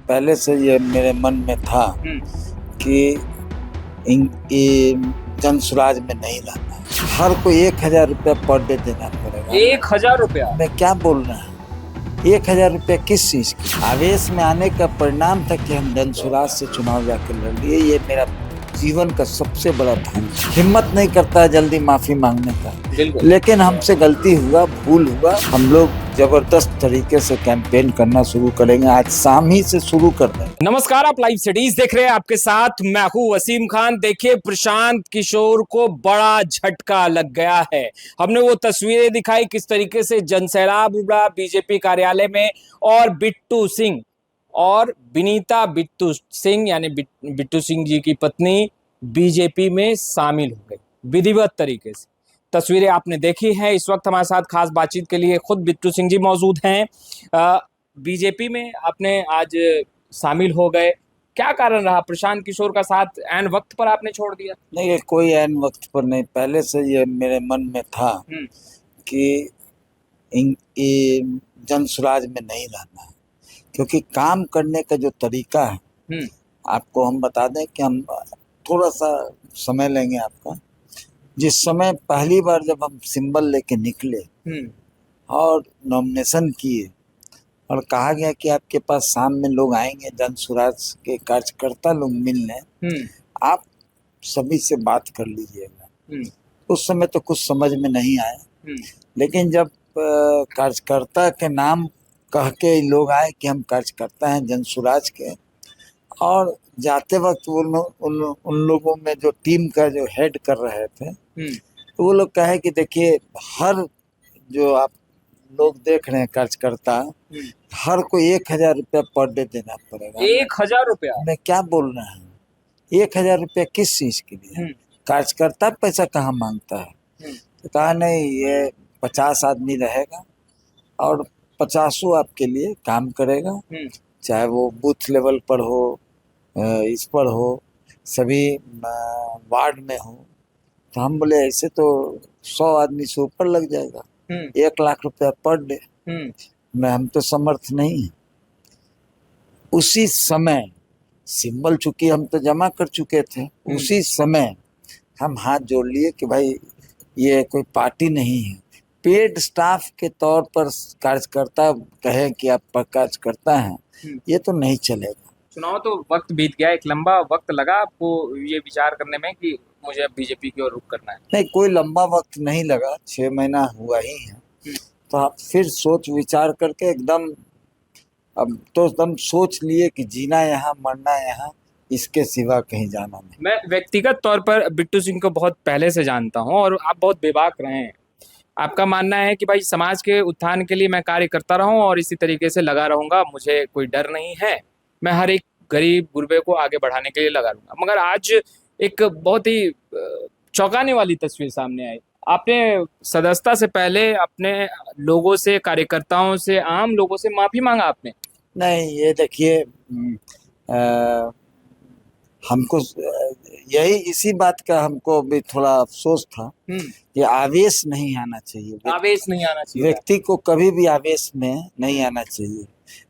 पहले से ये मेरे मन में था कि ये जनसुराज में नहीं रहना। हर को 1,000 रुपया पर डे देना पड़ेगा। 1,000 रुपया? मैं क्या बोल रहा हूँ, 1,000 रुपया किस चीज की? आवेश में आने का परिणाम था कि हम जनसुराज से चुनाव जाकर लड़ लिए। ये मेरा जीवन का सबसे बड़ा धन। हिम्मत नहीं करता है जल्दी माफी मांगने का, लेकिन हमसे गलती हुआ, भूल हुआ। हम लोग जबरदस्त तरीके से कैंपेन करना शुरू करेंगे। आज शाम ही से शुरू कर देंगे। नमस्कार, आप लाइव सिटीज देख रहे हैं। आपके साथ मैं हूं वसीम खान। देखिए, प्रशांत किशोर को बड़ा झटका लग गया है। हमने वो तस्वीरें दिखाई किस तरीके से जनसैलाब उमड़ा बीजेपी कार्यालय में, और बिट्टू सिंह और विनीता बिट्टू सिंह यानी बिट्टू सिंह जी की पत्नी बीजेपी में शामिल हो गई विधिवत तरीके से। तस्वीरें आपने देखी हैं। इस वक्त हमारे साथ खास बातचीत के लिए खुद बिट्टू सिंह जी मौजूद हैं। बीजेपी में आपने आज शामिल हो गए, क्या कारण रहा? प्रशांत किशोर का साथ ऐन वक्त पर आपने छोड़ दिया? नहीं, ये कोई ऐन वक्त पर नहीं, पहले से ये मेरे मन में था कि ये जनसुराज में नहीं रहना है। क्योंकि काम करने का जो तरीका है, आपको हम बता दें कि हम थोड़ा सा समय लेंगे आपका। जिस समय पहली बार जब हम सिंबल लेके निकले और नॉमिनेशन किए और कहा गया कि आपके पास शाम में लोग आएंगे, जनसुराज के कार्यकर्ता लोग मिलने, आप सभी से बात कर लीजिएगा। उस समय तो कुछ समझ में नहीं आया, लेकिन जब कार्यकर्ता के नाम कह के लोग आए कि हम कार्यकर्ता हैं जनसुराज के, और जाते वक्त उन लोगों में जो टीम का जो हेड कर रहे थे, तो वो लोग कहे कि देखिए, हर जो आप लोग देख रहे हैं कार्यकर्ता, हर को 1,000 रुपया पर डे देना पड़ेगा। 1,000 रुपया? मैं क्या बोल रहा हूँ, 1,000 रुपया किस चीज के लिए? कार्यकर्ता पैसा कहाँ मांगता है? तो कहा नहीं, ये 50 आदमी रहेगा और 50 आपके लिए काम करेगा, चाहे वो बूथ लेवल पर हो, इस पर हो, सभी वार्ड में हो। तो हम बोले ऐसे तो 100 आदमी से ऊपर लग जाएगा, 1,00,000 रुपया पर डे में हम तो समर्थ नहीं है। उसी समय सिंबल चूंकि हम तो जमा कर चुके थे, उसी समय हम हाथ जोड़ लिए कि भाई ये कोई पार्टी नहीं है। पेड स्टाफ के तौर पर कार्यकर्ता कहे कि आप कार्यकर्ता हैं, ये तो नहीं चलेगा। चुनाव तो वक्त बीत गया, एक लंबा वक्त लगा आपको ये विचार करने में कि मुझे अब बीजेपी की ओर रुख करना है? नहीं, कोई लंबा वक्त नहीं लगा, 6 महीना हुआ ही है। तो आप फिर सोच विचार करके एकदम सोच लिए कि जीना यहाँ, मरना यहाँ, इसके सिवा कहीं जाना नहीं। मैं व्यक्तिगत तौर पर बिट्टू सिंह को बहुत पहले से जानता हूँ और आप बहुत बेबाक रहे हैं। आपका मानना है कि भाई समाज के उत्थान के लिए मैं कार्य करता रहूं और इसी तरीके से लगा रहूंगा, मुझे कोई डर नहीं है, मैं हर एक गरीब गुरबे को आगे बढ़ाने के लिए लगा रहूंगा। मगर आज एक बहुत ही चौंकाने वाली तस्वीर सामने आई। आपने सदस्यता से पहले अपने लोगों से, कार्यकर्ताओं से, आम लोगों से माफी मांगा आपने? नहीं, ये देखिए, हमको यही इसी बात का हमको भी थोड़ा अफसोस था कि आवेश नहीं आना चाहिए। आवेश नहीं आना चाहिए, व्यक्ति को कभी भी आवेश में नहीं आना चाहिए।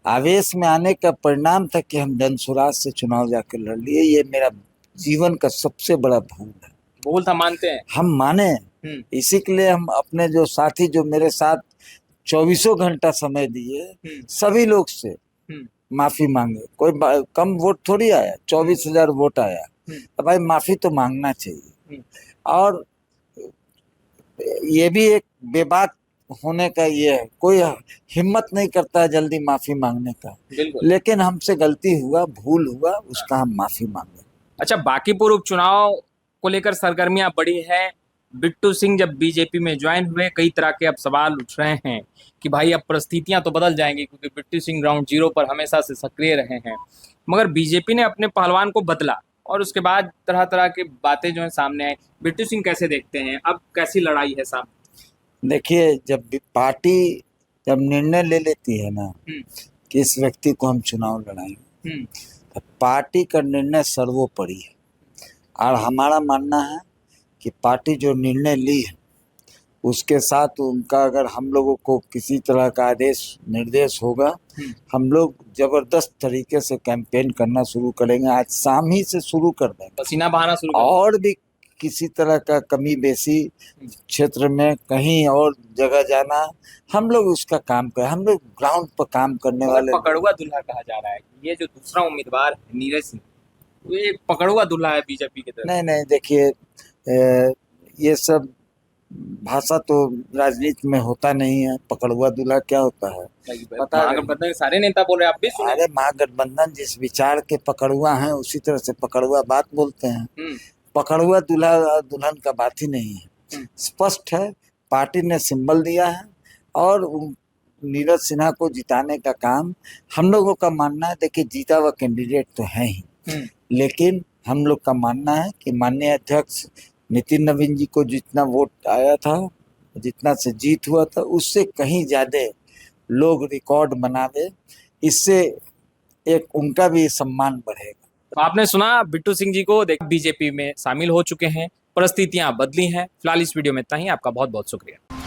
आवेश में आने का परिणाम था कि हम जनसुराज से चुनाव जाकर लड़ लिए। ये मेरा जीवन का सबसे बड़ा भूल है। भूल था, मानते हैं? हम माने, इसी के लिए हम अपने जो साथी जो मेरे साथ 24 घंटा समय दिए, सभी लोग से माफी मांगे। कोई कम वोट थोड़ी आया, 24,000 वोट आया, तो भाई माफी तो मांगना चाहिए। और ये भी एक बेबाक होने का ये है, कोई हिम्मत नहीं करता है जल्दी माफी मांगने का, लेकिन हमसे गलती हुआ, भूल हुआ, उसका हम माफी मांगे। अच्छा, बांकीपुर उपचुनाव को लेकर सरगर्मियां बढ़ी हैं। बिट्टू सिंह जब बीजेपी में ज्वाइन हुए, कई तरह के अब सवाल उठ रहे हैं कि भाई अब परिस्थितियां तो बदल जाएंगी, क्योंकि बिट्टू सिंह ग्राउंड जीरो पर हमेशा से सक्रिय रहे हैं। मगर बीजेपी ने अपने पहलवान को बदला और उसके बाद तरह तरह की बातें जो है सामने आई। बिट्टू सिंह कैसे देखते हैं, अब कैसी लड़ाई है साहब? देखिए, जब पार्टी जब निर्णय ले लेती है ना कि इस व्यक्ति को हम चुनाव लड़ाएंगे, तो पार्टी का निर्णय सर्वोपरि है। और हमारा मानना है कि पार्टी जो निर्णय ली है उसके साथ उनका अगर हम लोगों को किसी तरह का आदेश निर्देश होगा, हम लोग जबरदस्त तरीके से कैंपेन करना शुरू करेंगे। आज शाम ही से शुरू कर देंगे, पसीना बहाना शुरू कर और भी किसी तरह का कमी बेसी क्षेत्र में कहीं और जगह जाना, हम लोग उसका काम करें। हम लोग ग्राउंड पर काम करने वाले। पकड़ुआ दूल्हा कहा जा रहा है, ये जो दूसरा उम्मीदवार है नीरज सिंह, ये पकड़ुआ दूल्हा है बीजेपी की तरफ। नहीं नहीं, देखिए ये सब भाषा तो राजनीति में होता नहीं है। पकड़ुआ दूल्हा क्या होता है पता है? महागठबंधन के सारे नेता बोल रहे हैं, आप भी सुने। अरे महागठबंधन जिस विचार के पकड़ुआ हैं, उसी तरह से पकड़ुआ बात बोलते हैं। पकड़ुआ दूल्हा दुल्हन का बात ही नहीं है। स्पष्ट है, पार्टी ने सिंबल दिया है और नीरज सिन्हा को जिताने का काम हम लोगों का मानना है। देखिए, जीता हुआ कैंडिडेट तो है ही, लेकिन हम लोग का मानना है कि माननीय अध्यक्ष नितिन नवीन जी को जितना वोट आया था, जितना से जीत हुआ था, उससे कहीं ज्यादा लोग रिकॉर्ड बनावे। इससे एक उनका भी सम्मान बढ़ेगा। तो आपने सुना बिट्टू सिंह जी को, देख बीजेपी में शामिल हो चुके हैं, परिस्थितियां बदली हैं। फिलहाल इस वीडियो में इतना ही। आपका बहुत बहुत शुक्रिया।